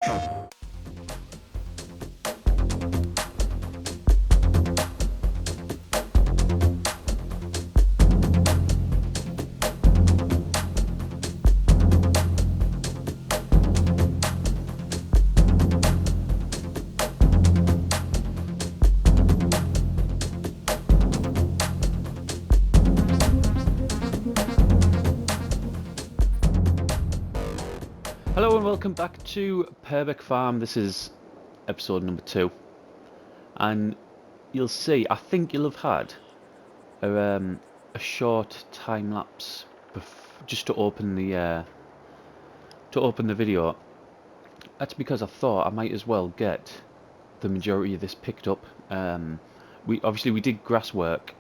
Hello and welcome back to Purbeck Farm. This is episode number 2, and you'll see, I think you'll have had a short time lapse just to open the video. That's because I thought I might as well get the majority of this picked up. We did grass work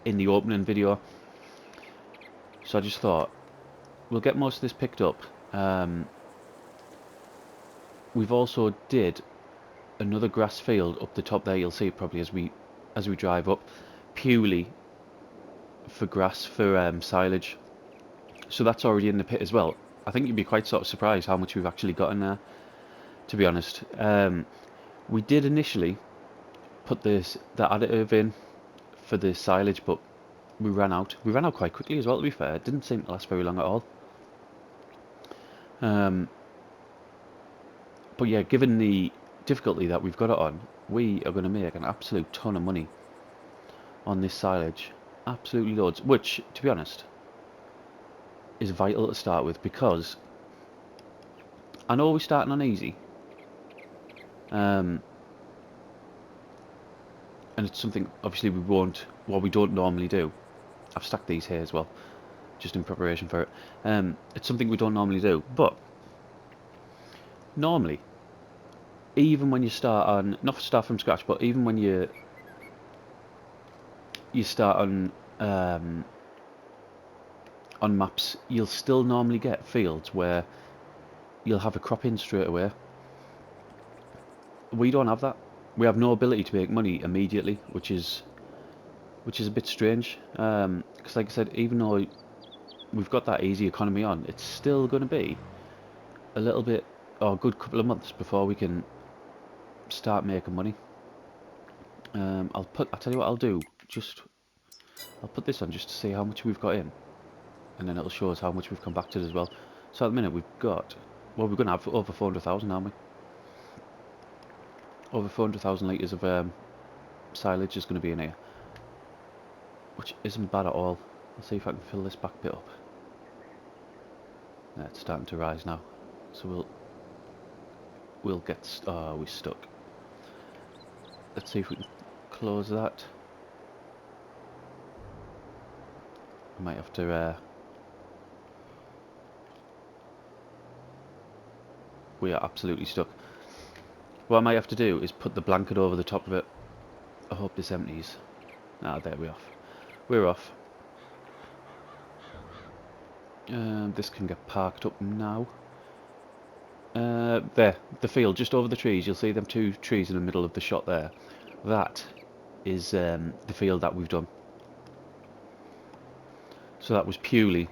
in the opening video, so I just thought we'll get most of this picked up. We've also did another grass field up the top there. You'll see it probably as we drive up, purely for grass, for silage. So that's already in the pit as well. I think you'd be quite sort of surprised how much we've actually got in there, to be honest. We did initially put the additive in for the silage, but we ran out quite quickly as well, to be fair. It didn't seem to last very long at all. But yeah, given the difficulty that we've got it on, we are going to make an absolute ton of money on this silage. Absolutely loads, which, to be honest, is vital to start with, because I know we're starting on easy. And it's something, obviously, we don't normally do. I've stacked these here as well, just in preparation for it. It's something we don't normally do, but normally, even when you start on, not start from scratch, but even when you start on maps, you'll still normally get fields where you'll have a crop in straight away. We don't have that. We have no ability to make money immediately, which is a bit strange. Because like I said, even though we've got that easy economy on, it's still going to be a little bit, or a good couple of months before we can start making money. I'll tell you what I'll do. I'll put this on just to see how much we've got in, and then it'll show us how much we've compacted as well. So at the minute we've got, well, we're going to have over 400,000, aren't we? Over 400,000 litres of silage is going to be in here, which isn't bad at all. Let's see if I can fill this back bit up. Yeah, it's starting to rise now, so we're stuck. Let's see if we can close that. I might have to we are absolutely stuck. What I might have to do is put the blanket over the top of it. I hope this empties. Ah, there we're off. We're off. This can get parked up now. There, the field just over the trees. You'll see them 2 trees in the middle of the shot there. That is the field that we've done. So that was purely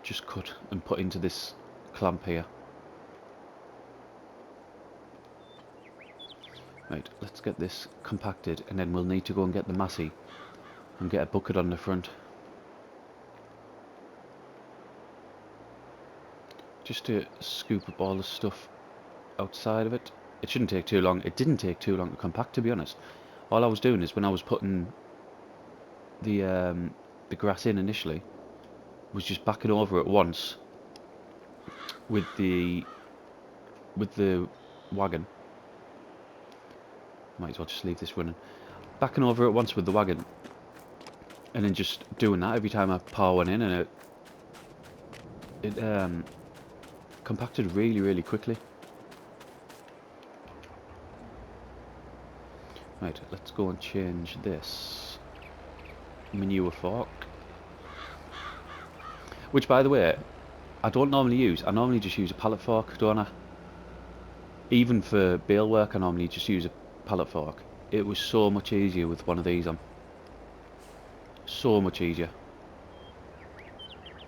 just cut and put into this clamp here. Right, let's get this compacted, and then we'll need to go and get the massey and get a bucket on the front. Just to scoop up all the stuff outside of it. It shouldn't take too long. It didn't take too long to compact, to be honest. All I was doing is, when I was putting the grass in initially, was just backing over it once with the wagon. Might as well just leave this running. Backing over it once with the wagon, and then just doing that every time I power one in, and it compacted really, really quickly. Right, let's go and change this manure fork, which, by the way, I don't normally use. I normally just use a pallet fork, don't I? Even for bale work, I normally just use a pallet fork. It was so much easier with one of these on. So much easier.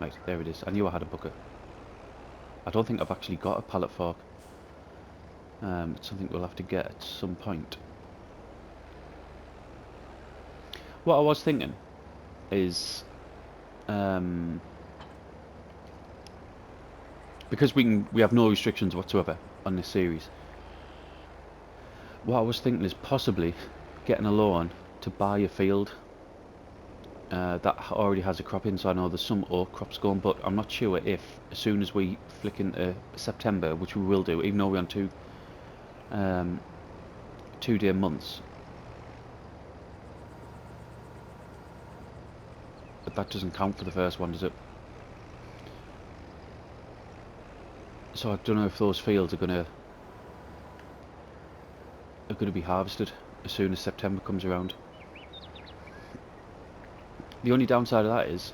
Right, there it is. I knew I had a bucket. I don't think I've actually got a pallet fork. It's something we'll have to get at some point. What I was thinking is, because we have no restrictions whatsoever on this series. What I was thinking is possibly getting a loan to buy a field that already has a crop in. So I know there's some oak crops going, but I'm not sure if as soon as we flick into September, which we will do, even though we're on 2-day months. But that doesn't count for the first one, does it? So I don't know if those fields are gonna be harvested as soon as September comes around. The only downside of that is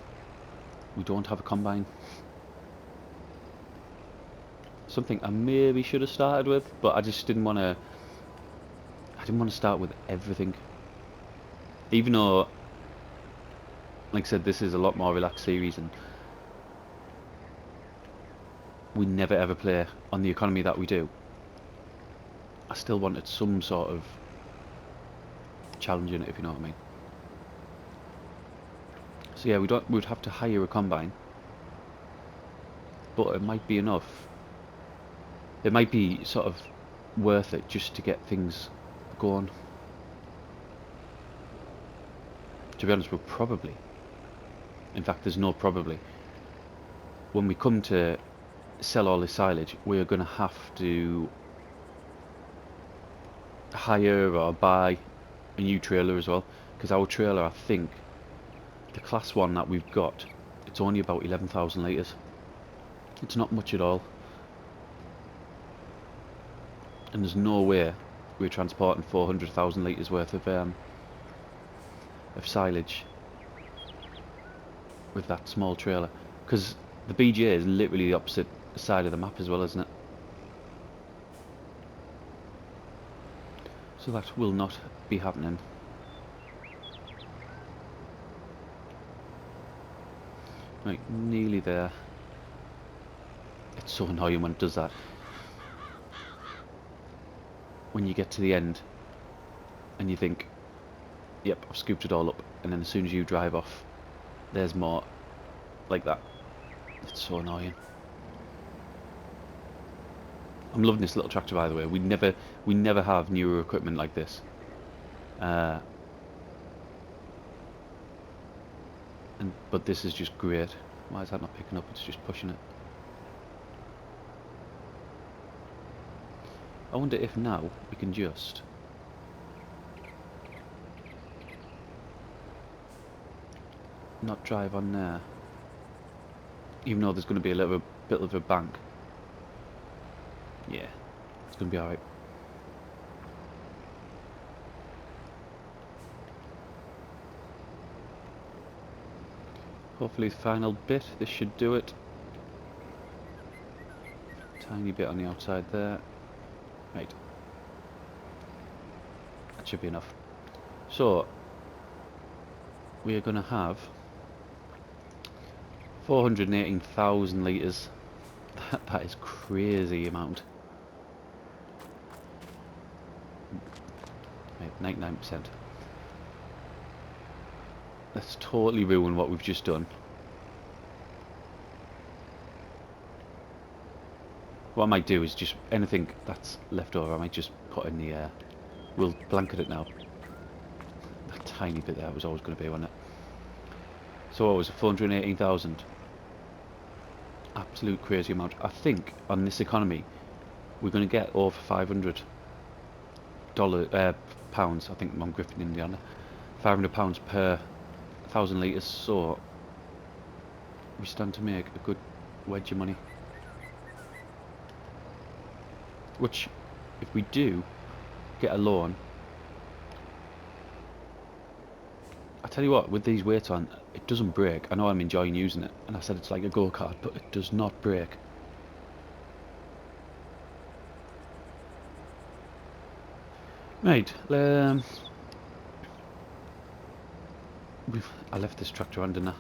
we don't have a combine. Something I maybe should have started with, but I just didn't want to. I didn't want to start with everything. Even though, like I said, this is a lot more relaxed series, and we never ever play on the economy that we do. I still wanted some sort of challenge in it, if you know what I mean. So yeah, we'd have to hire a combine, but it might be enough. It might be sort of worth it just to get things going. To be honest, we'll probably, in fact there's no probably, when we come to sell all this silage, we're going to have to hire or buy a new trailer as well, because our trailer, I think the class 1 that we've got, it's only about 11,000 litres. It's not much at all, and there's no way we're transporting 400,000 litres worth of silage with that small trailer, because the BJ is literally the opposite side of the map as well, isn't it? So that will not be happening. Right, nearly there. It's so annoying when it does that. When you get to the end and you think, yep, I've scooped it all up, and then as soon as you drive off, there's more like that. It's so annoying. I'm loving this little tractor, by the way. We never have newer equipment like this. But this is just great. Why is that not picking up? It's just pushing it. I wonder if now we can just not drive on there, even though there's going to be a little bit of a bank. Yeah, it's going to be alright. Hopefully the final bit, this should do it. Tiny bit on the outside there. Right. That should be enough. So, we are going to have 418,000 litres. That is crazy amount. Right, 99%. Let's totally ruin what we've just done. What I might do is just anything that's left over, I might just put in the air. We'll blanket it now. That tiny bit there was always going to be, wasn't it? So what was it, 418,000? Absolute crazy amount. I think on this economy, we're going to get over $500 pounds. I think I'm gripping in the honor. £500 per 1,000 litres. So we stand to make a good wedge of money. Which, if we do get a loan, I tell you what, with these weights on, it doesn't break. I know I'm enjoying using it, and I said it's like a go-kart, but it does not break. Right, I left this tractor on, didn't I?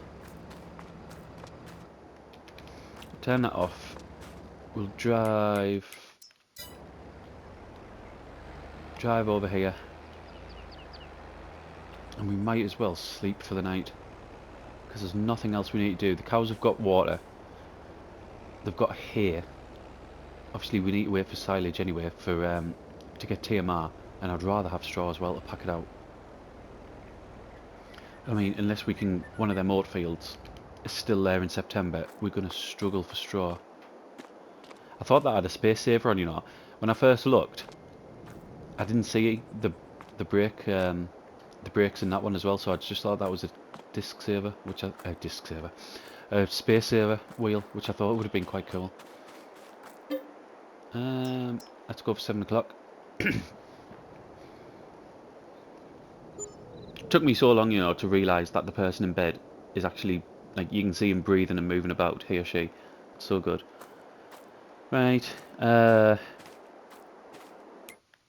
Turn that off. we'll drive over here, and we might as well sleep for the night because there's nothing else we need to do. The cows have got water, they've got hay. Obviously we need to wait for silage anyway for to get TMR, and I'd rather have straw as well to pack it out. I mean, unless we can, one of them oat fields is still there in September, we're going to struggle for straw. I thought that had a space saver on, you know. When I first looked, I didn't see the brake, the brakes in that one as well, so I just thought that was a disc saver, which a space saver wheel, which I thought would have been quite cool. Let's go for 7 o'clock. Took me so long, you know, to realise that the person in bed is actually, like, you can see him breathing and moving about, he or she. It's so good. Right,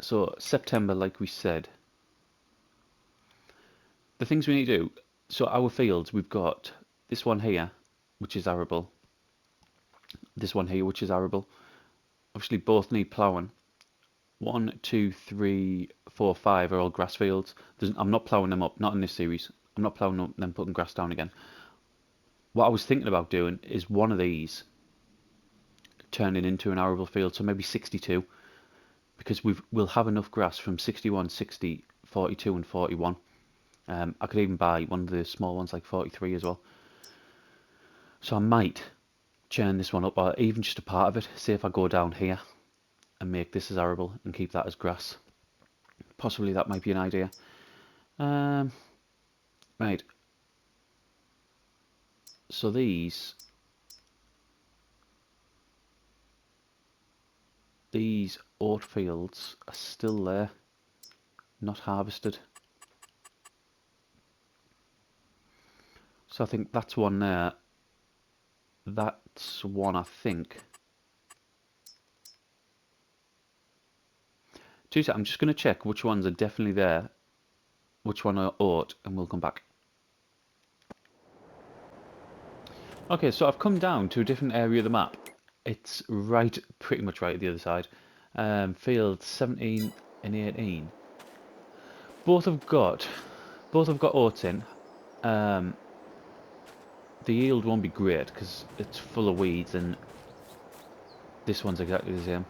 so September, like we said. The things we need to do, so our fields, we've got this one here, which is arable. This one here, which is arable. Obviously both need ploughing. 1, 2, 3, 4, 5 are all grass fields. I'm not ploughing them up, not in this series. I'm not ploughing up them, putting grass down again. What I was thinking about doing is one of these turning into an arable field, so maybe 62, because we'll have enough grass from 61, 60, 42 and 41. I could even buy one of the small ones like 43 as well. So I might churn this one up, or even just a part of it. See if I go down here and make this as arable and keep that as grass. Possibly that might be an idea. Right. So these oat fields are still there, not harvested. So I think that's one there. That's one, I think. I'm just going to check which ones are definitely there, which one are oat, and we'll come back. Okay, so I've come down to a different area of the map. It's right, pretty much right at the other side. Field 17 and 18. Both have got oats in. The yield won't be great because it's full of weeds, and this one's exactly the same,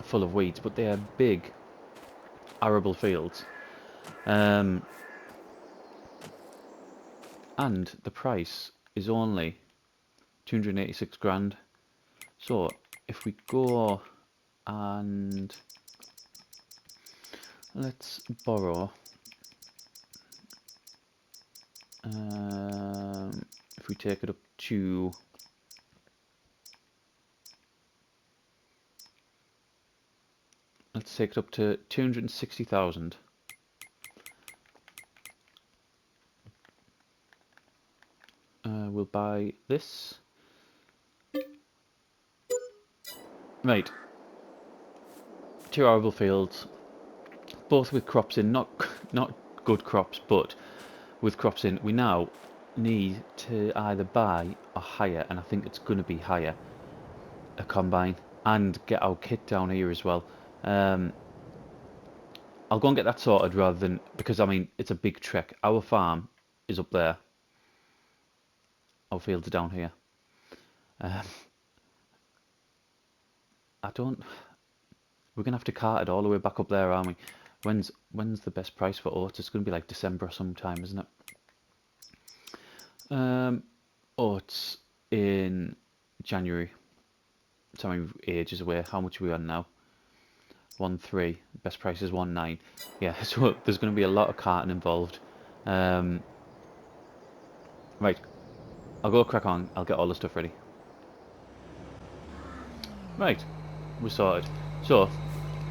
full of weeds. But they are big, arable fields, and the price is only 286 grand. So if we go and let's borrow, if we take it up to let's take it up to 260,000. We'll buy this. Right. 2 arable fields, both with crops in, not good crops, but with crops in. We now need to either buy or hire, and I think it's going to be hire a combine and get our kit down here as well. I'll go and get that sorted rather than, because I mean it's a big trek. Our farm is up there, our fields are down here. We're gonna have to cart it all the way back up there, aren't we? When's the best price for oats? It's gonna be like December sometime, isn't it? Oats in January. So I mean, ages away. How much are we on now? 1.3. Best price is 1.9. Yeah, so there's gonna be a lot of carting involved. Right, I'll go crack on. I'll get all the stuff ready. Right, we're sorted. So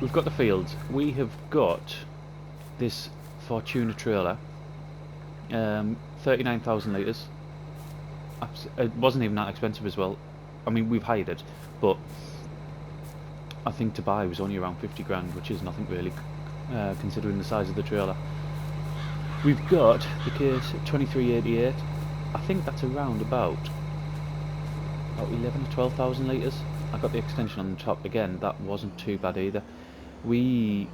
we've got the fields. We have got this Fortuna trailer, 39,000 litres. It wasn't even that expensive as well. I mean, we've hired it, but I think to buy was only around 50 grand, which is nothing really, considering the size of the trailer. We've got the case 2388. I think that's around about 11 or 12,000 litres. I got the extension on the top again. That wasn't too bad either. We,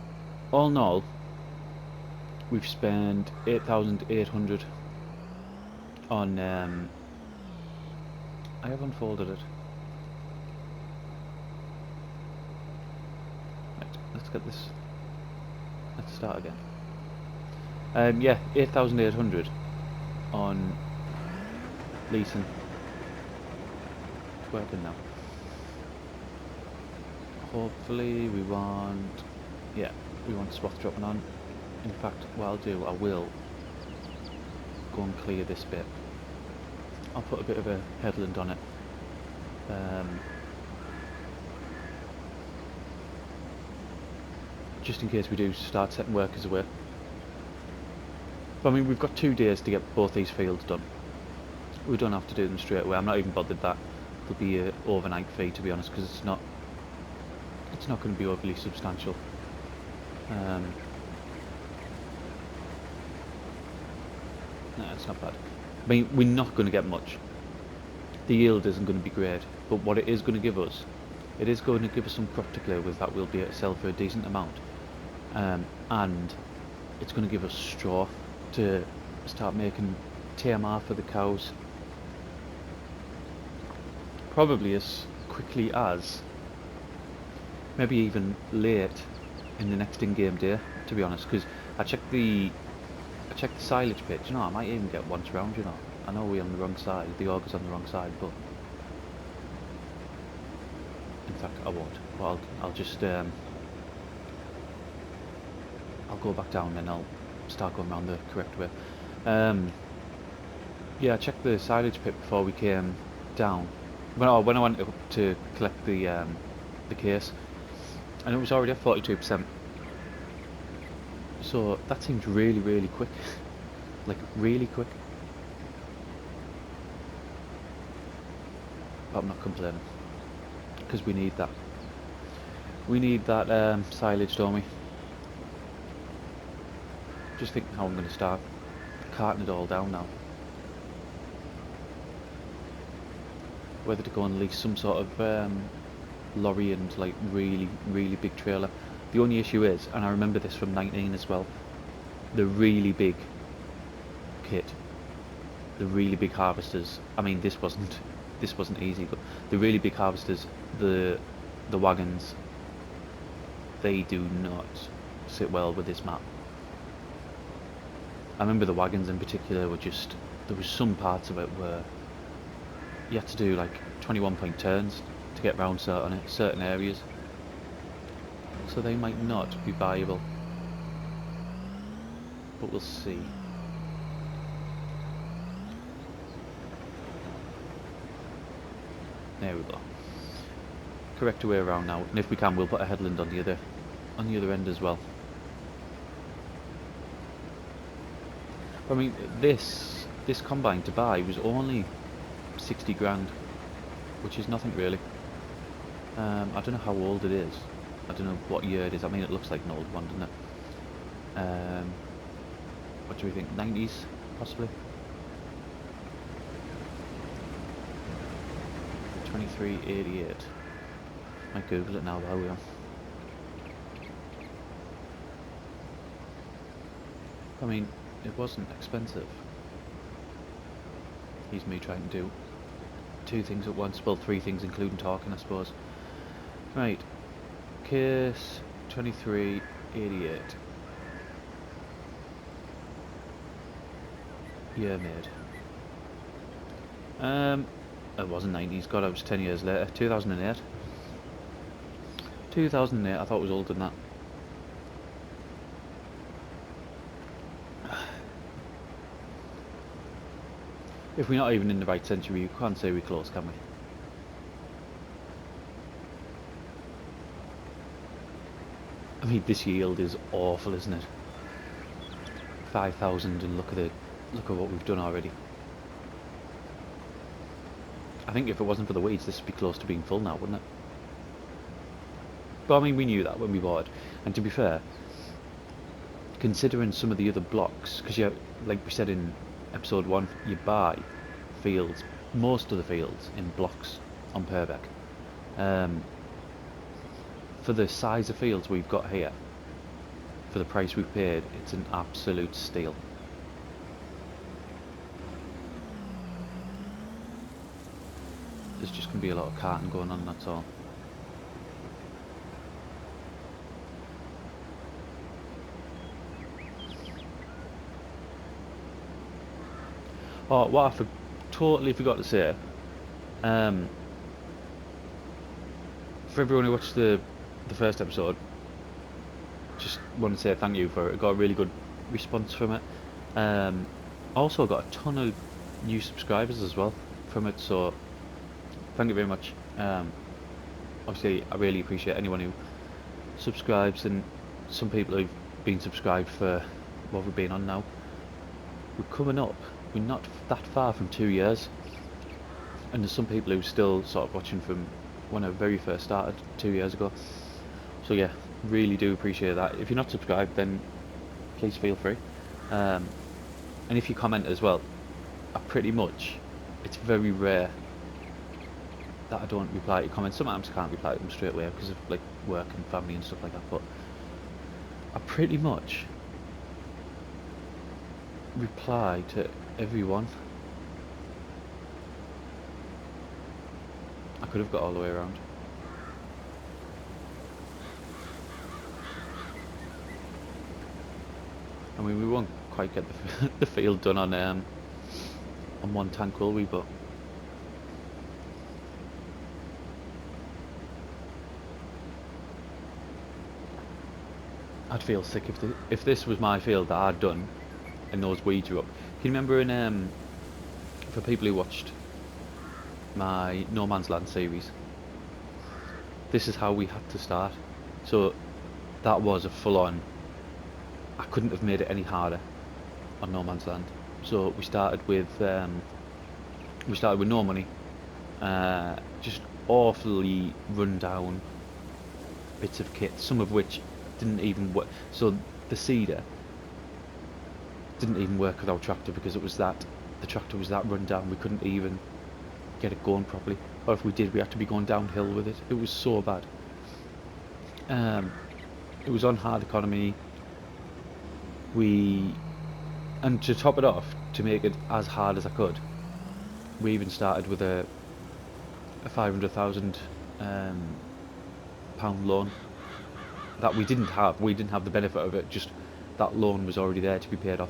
all in all, we've spent 8,800 on. I have unfolded it. Right, let's get this. Let's start again. Yeah, 8,800 on leasing. It's working now. Hopefully we want, yeah, we want swath dropping on. In fact, what I'll do, I will go and clear this bit. I'll put a bit of a headland on it. Just in case we do start setting workers away. But I mean, we've got 2 days to get both these fields done. We don't have to do them straight away. I'm not even bothered that there'll be an overnight fee, to be honest, because it's not going to be overly substantial. No, it's not bad. I mean, we're not going to get much. The yield isn't going to be great, but what it is going to give us, it is going to give us some crop to play with that we'll be able to sell for a decent amount. And it's going to give us straw to start making TMR for the cows. Probably as quickly as, maybe even late in the next in-game day, to be honest, because I checked the silage pit. You know, I might even get once round, you know. I know we're on the wrong side, the auger's on the wrong side, but in fact I won't. Well, I'll just I'll go back down and I'll start going around the correct way. Yeah, I checked the silage pit before we came down. When I went up to collect the case, and it was already at 42%. So that seems really, really quick. Like, really quick. But I'm not complaining, because we need that. We need that silage, don't we? Just thinking how I'm going to start carting it all down now. Whether to go and lease some sort of lorry and like really, really big trailer. The only issue is, and I remember this from 19 as well, the really big kit, the really big harvesters. I mean, this wasn't easy, but the really big harvesters, the wagons, they do not sit well with this map. I remember the wagons in particular were just, there was some parts of it where you had to do like 21-point turns to get round certain areas, so they might not be viable, but we'll see. There we go. Correct way around now, and if we can, we'll put a headland on the other end as well. I mean, this combine to buy was only 60 grand, which is nothing really. I don't know how old it is. I don't know what year it is. I mean, it looks like an old one, doesn't it? What do we think? 90s, possibly? 2388. Might Google it now while we're on. I mean, it wasn't expensive. Here's me trying to do 2 things at once. Well, 3 things including talking, I suppose. Right. Case 2388. Year made. It wasn't 90s. God, it was 10 years later. 2008. 2008. I thought it was older than that. If we're not even in the right century, you can't say we're close, can we? I mean, this yield is awful, isn't it? 5,000, and look at what we've done already. I think if it wasn't for the weeds, this would be close to being full now, wouldn't it? But I mean, we knew that when we bought it. And to be fair, considering some of the other blocks, because you, like we said in episode 1, you buy fields, most of the fields, in blocks on Purbeck. For the size of fields we've got here, for the price we've paid, it's an absolute steal. There's just going to be a lot of carting going on, that's all. Oh, what I totally forgot to say, for everyone who watched the first episode, just want to say thank you for it. I got a really good response from it. Also got a ton of new subscribers as well from it, so thank you very much. Obviously I really appreciate anyone who subscribes, and some people who've been subscribed for what we've been on now. We're coming up, we're not that far from 2 years, and there's some people who still sort of watching from when I very first started 2 years ago. So yeah, really do appreciate that. If you're not subscribed, then please feel free. And if you comment as well, it's very rare that I don't reply to comments. Sometimes I can't reply to them straight away because of like work and family and stuff like that, but I pretty much reply to everyone. I could have got all the way around. I mean, we won't quite get the field done on one tank, will we? But I'd feel sick if this was my field that I'd done and those weeds were up. Can you remember in for people who watched my No Man's Land series, this is how we had to start. So that was a full-on. I couldn't have made it any harder on No Man's Land. So we started with no money, just awfully run down bits of kit, some of which didn't even work. So the seeder didn't even work with our tractor because the tractor was that run down, we couldn't even get it going properly, or if we did, we had to be going downhill with it. It was so bad. It was on hard economy. And to top it off, to make it as hard as I could, we even started with a £500,000 pound loan that we didn't have. We didn't have the benefit of it. Just that loan was already there to be paid off.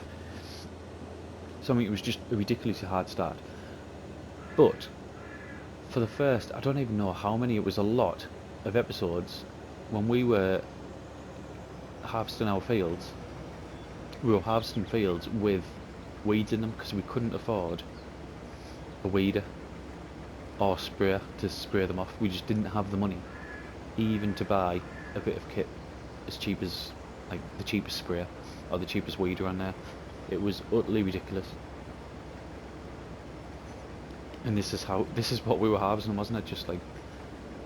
So I mean, it was just a ridiculously hard start. But for the first, I don't even know how many, it was a lot of episodes when we were harvesting our fields. We were harvesting fields with weeds in them because we couldn't afford a weeder or sprayer to spray them off. We just didn't have the money even to buy a bit of kit as cheap as like the cheapest sprayer or the cheapest weeder on there. It was utterly ridiculous. And this is what we were harvesting, wasn't it? Just like,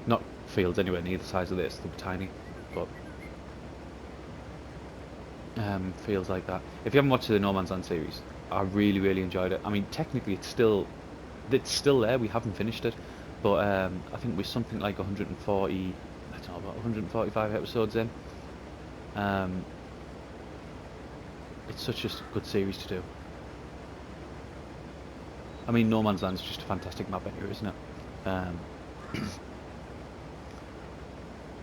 not fields anywhere near the size of this, they were tiny, but fields like that. If you haven't watched the No Man's Land series, I really enjoyed it. I mean, technically it's still there, we haven't finished it, but I think we're something like 140, I don't know, about 145 episodes in. It's such a good series to do. I mean, No Man's Land is just a fantastic map anyway, isn't it?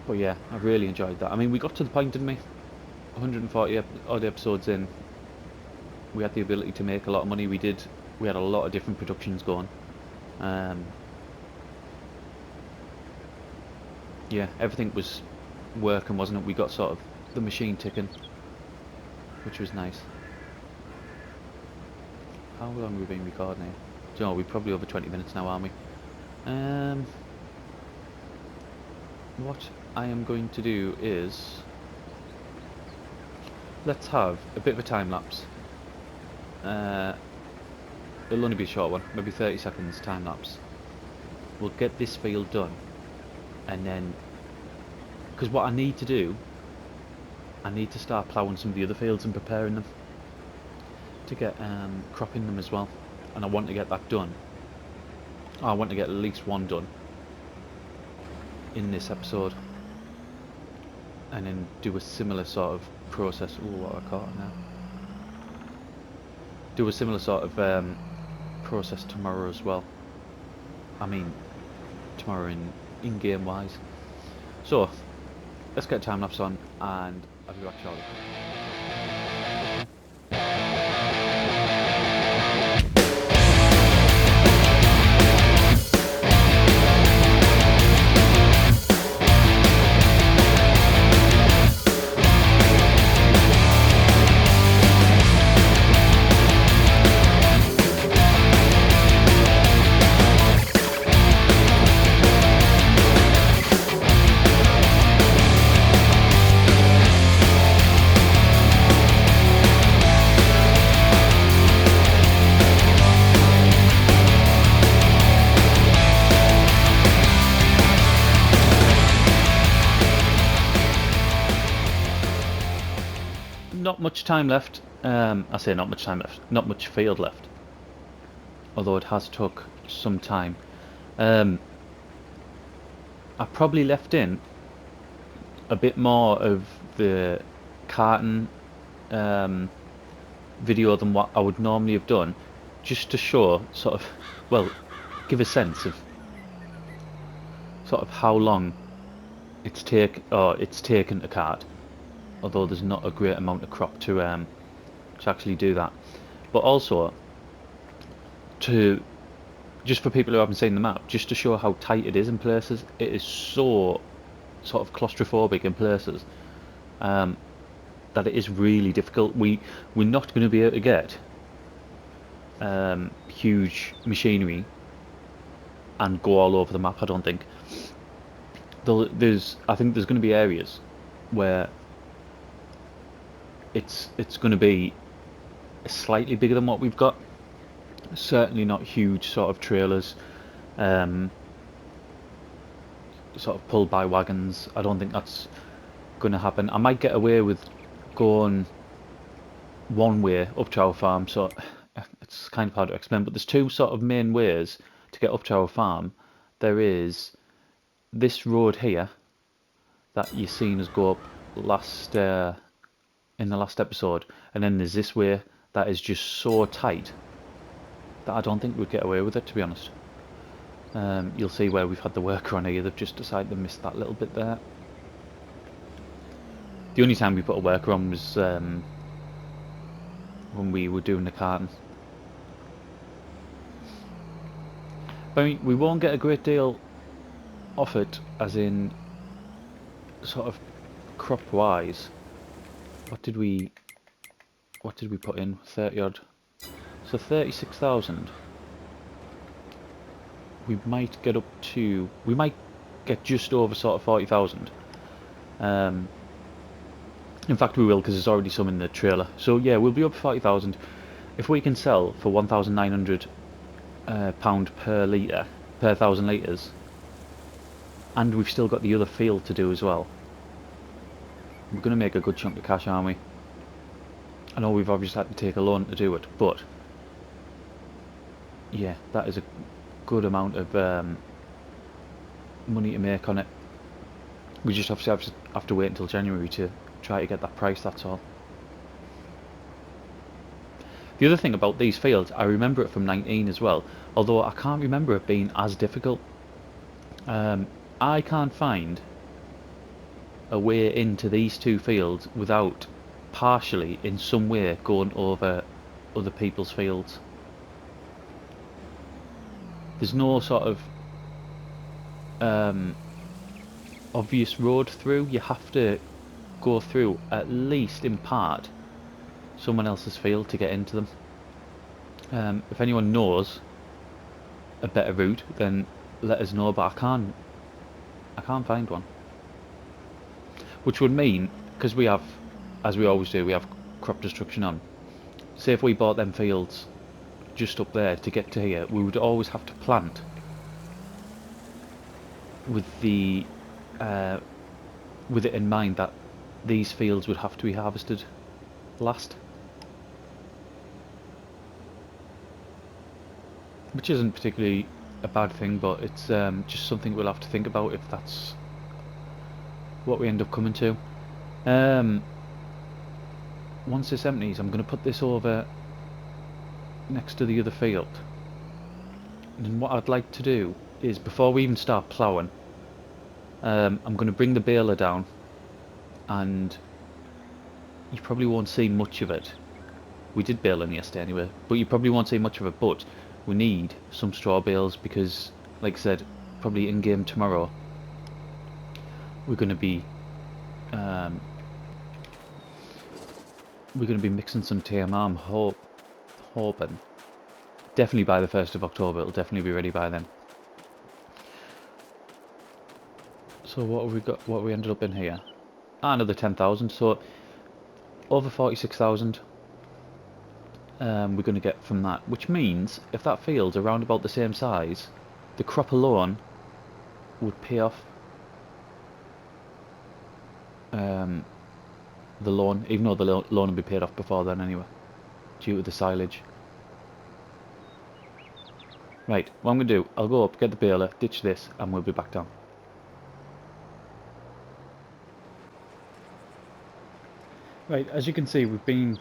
But yeah, I really enjoyed that. I mean, we got to the point, didn't we? 140 odd episodes in, we had the ability to make a lot of money. We had a lot of different productions going. Yeah, everything was working, wasn't it? We got sort of the machine ticking, which was nice. How long have we been recording here? Do you know, we're probably over 20 minutes now, aren't we? What I am going to do is, let's have a bit of a time lapse. It'll only be a short one, maybe 30 seconds time lapse. We'll get this field done, and then, because what I need to do, I need to start ploughing some of the other fields and preparing them to get cropping them as well, and I want to get that done. I want to get at least one done in this episode, and then do a similar sort of process. Oh, what have I caught now? Do a similar sort of process tomorrow as well. I mean, tomorrow in-game wise. So, let's get a time lapse on, and I'll be back shortly. Not much time left. I say not much time left. Not much field left. Although it has took some time. I probably left in a bit more of the carton video than what I would normally have done, just to show sort of, well, give a sense of sort of how long it's taken to cart. Although there's not a great amount of crop to actually do that, but also to just for people who haven't seen the map, just to show how tight it is in places. It is so sort of claustrophobic in places that it is really difficult. We're not going to be able to get huge machinery and go all over the map, I don't think. I think there's going to be areas where it's going to be slightly bigger than what we've got. Certainly not huge sort of trailers, sort of pulled by wagons. I don't think that's going to happen. I might get away with going one way up to our farm, so it's kind of hard to explain, but there's two sort of main ways to get up to our farm. There is this road here that you've seen us go up in the last episode, and then there's this way that is just so tight that I don't think we'd get away with it, to be honest. You'll see where we've had the worker on here, they've just decided to miss that little bit there. The only time we put a worker on was when we were doing the carton. But I mean, we won't get a great deal off it, as in sort of crop wise. What did we put in? 30 odd. So 36,000. We might get up to, we might get just over sort of 40,000. In fact we will, because there's already some in the trailer. So yeah, we'll be up 40,000 if we can sell for £1,900 per litre, per 1,000 litres. And we've still got the other field to do as well. We're going to make a good chunk of cash, aren't we? I know we've obviously had to take a loan to do it, but yeah, that is a good amount of money to make on it. We just obviously have to wait until January to try to get that price, that's all. The other thing about these fields, I remember it from 19 as well, although I can't remember it being as difficult. I can't find a way into these two fields without partially in some way going over other people's fields. There's no sort of obvious road through. You have to go through, at least in part, someone else's field to get into them. If anyone knows a better route, then let us know, but I can't find one. Which would mean, because we have, as we always do, we have crop destruction on. Say if we bought them fields just up there to get to here, we would always have to plant with the with it in mind that these fields would have to be harvested last. Which isn't particularly a bad thing, but it's just something we'll have to think about if that's what we end up coming to. Um, once this empties, I'm going to put this over next to the other field. And what I'd like to do is, before we even start ploughing, I'm going to bring the baler down, and you probably won't see much of it. We did bale in yesterday anyway, but you probably won't see much of it. But we need some straw bales because, like I said, probably in game tomorrow, we're going to be um, mixing some TMR. I'm hoping definitely by the 1st of October. It'll definitely be ready by then. So what have we got? What we ended up in here? Another 10,000. So over 46,000. We're going to get from that, which means if that field's around about the same size, the crop alone would pay off the loan, even though the loan will be paid off before then anyway, due to the silage. Right, what I'm going to do, I'll go up, get the baler, ditch this, and we'll be back down. Right, as you can see, we've been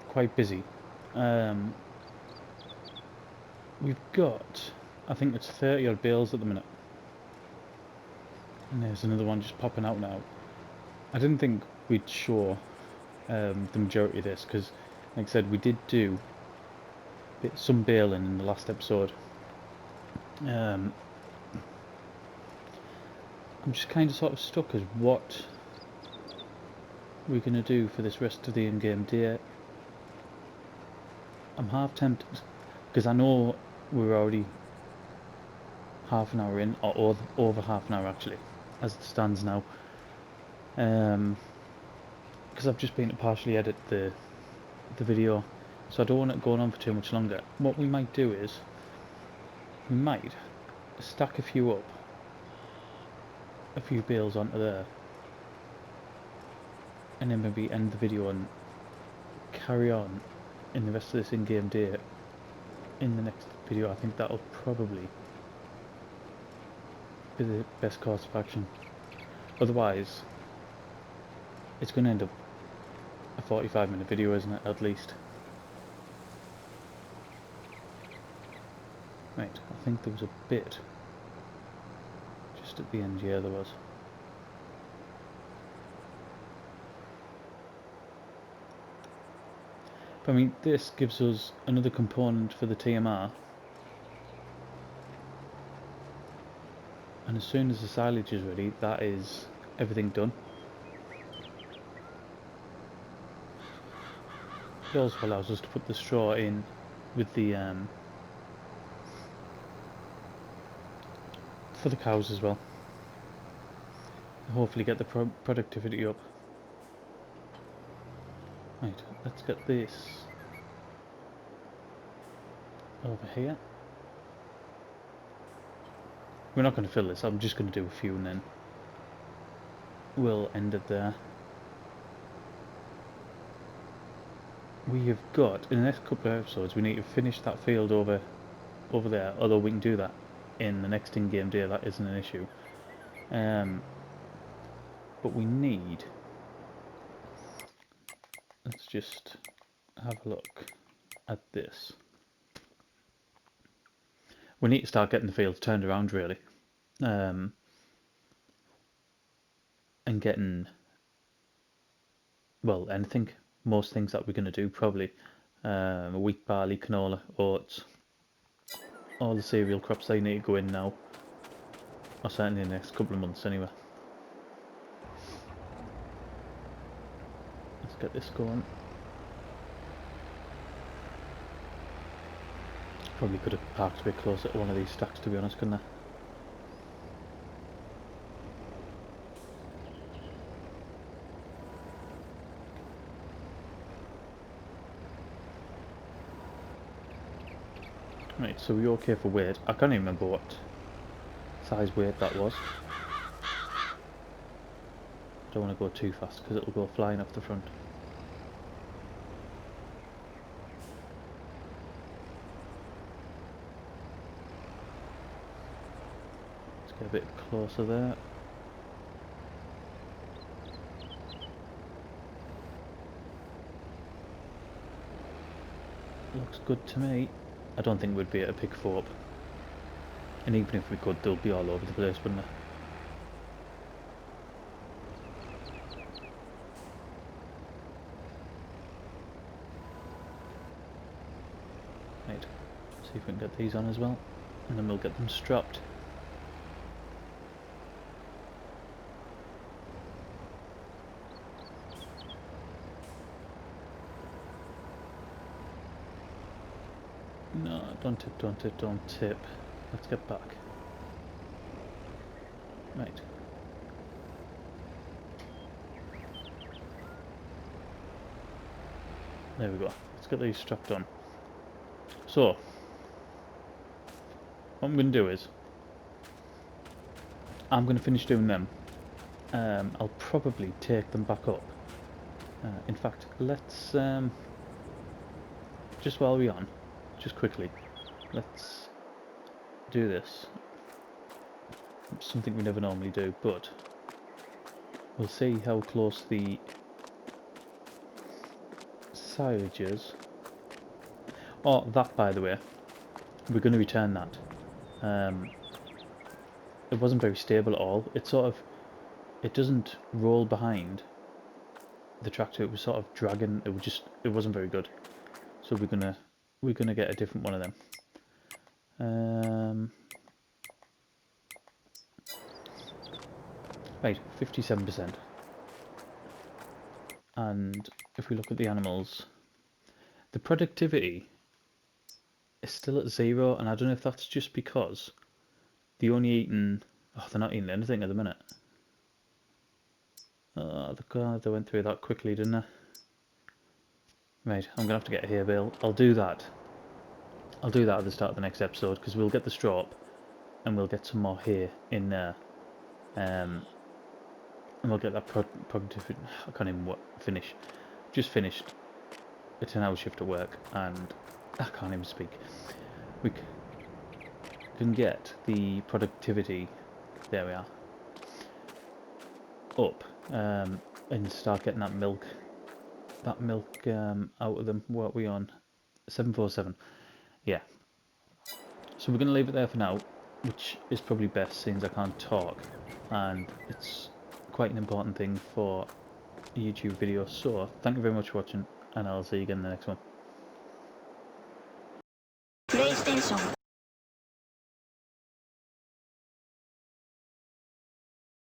quite busy. We've got, I think it's 30 odd bales at the minute. And there's another one just popping out now. I didn't think we'd show the majority of this because, like I said, we did do some baling in the last episode. I'm just kind of sort of stuck as what we're going to do for this rest of the in-game day. I'm half tempted because I know we're already half an hour in, or over half an hour actually, as it stands now. Because I've just been to partially edit the video, so I don't want it going on for too much longer. What we might do is we might stack a few bales onto there, and then maybe end the video and carry on in the rest of this in-game day in the next video. I think that'll probably be the best course of action. Otherwise, it's going to end up a 45-minute video, isn't it, at least? Right, I think there was a bit just at the end. Yeah, there was. But I mean, this gives us another component for the TMR, and as soon as the silage is ready, that is everything done. It also allows us to put the straw in with the for the cows as well. Hopefully get the productivity up. Right, let's get this over here. We're not going to fill this, I'm just going to do a few and then we'll end it there. We have got, in the next couple of episodes, we need to finish that field over there, although we can do that in the next in-game day, that isn't an issue. But we need, let's just have a look at this. We need to start getting the fields turned around really, and getting, well, most things that we're going to do probably, wheat, barley, canola, oats, all the cereal crops, they need to go in now, or certainly in the next couple of months anyway. Let's get this going. Probably could have parked a bit closer to one of these stacks, to be honest, couldn't I? Right, so we're okay for weight. I can't even remember what size weight that was. Don't want to go too fast because it'll go flying off the front. Let's get a bit closer there. looks good to me. I don't think we'd be able to pick 4 up. And even if we could, they'll be all over the place, wouldn't they? Right, see if we can get these on as well. And then we'll get them strapped. No, don't tip, don't tip, don't tip. Let's get back. Right. There we go. Let's get these strapped on. So, what I'm going to do is, I'm going to finish doing them. I'll probably take them back up. In fact, let's, just while we're on, just quickly, let's do this. It's something we never normally do, but we'll see how close the silage is. Oh, that, by the way, we're going to return that. It wasn't very stable at all. It sort of, it doesn't roll behind the tractor. It was sort of dragging. It wasn't very good. So we're gonna get a different one of them. Right, 57%. And if we look at the animals, the productivity is still at 0, and I don't know if that's just because they're only eating. Oh, they're not eating anything at the minute. Oh, God, they went through that quickly, didn't they? Right, I'm gonna have to get a hay bale. I'll do that at the start of the next episode, because we'll get the straw up and we'll get some more hay in there. And we'll get that productivity. I can't even finish. Just finished a 10-hour shift at work and I can't even speak. We can get the productivity, there we are, up, and start getting that milk out of them. What are we on? 747. Yeah. So we're going to leave it there for now, which is probably best since I can't talk, and it's quite an important thing for a YouTube video. So thank you very much for watching, and I'll see you again in the next one.